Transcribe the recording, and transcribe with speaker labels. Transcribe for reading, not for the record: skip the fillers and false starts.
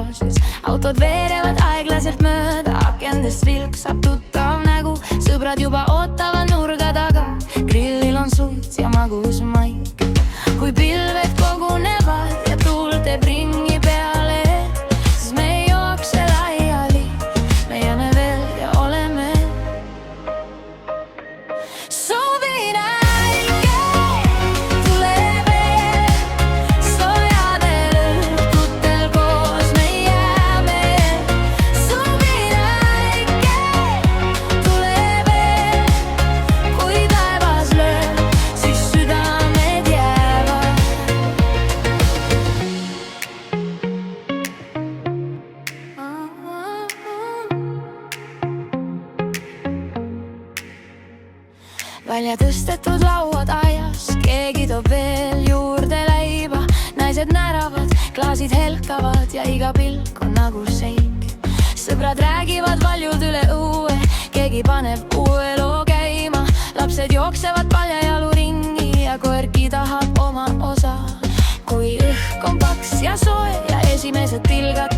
Speaker 1: garaažis. Autod veerevad aeglaselt mööda, akendest vilksab tuttav nägu. Sõbrad juba ootavad nurga taga, grillil on suits ja magus maik. Kui pilved kogunevad ja tuul teeb ringi peale, siis me ei jookse laiali, me jääme veel ja oleme. Soovin äike, tule veel, soojadel õhtutel koos me jääme. Soovin äike, tule veel, kui taevas lööb, siis südamed jäävad. Välja tõstetud lauad aias, keegi toob veel juurde leiba. Naised näravad, klaasid helkavad ja iga pilk on nagu seik. Sõbrad räägivad valjud üle õue, keegi paneb uue loo käima. Lapsed jooksevad paljajalu ringi ja koerki tahab oma osa. Kui õhk on paks ja soe ja esimesed tilgad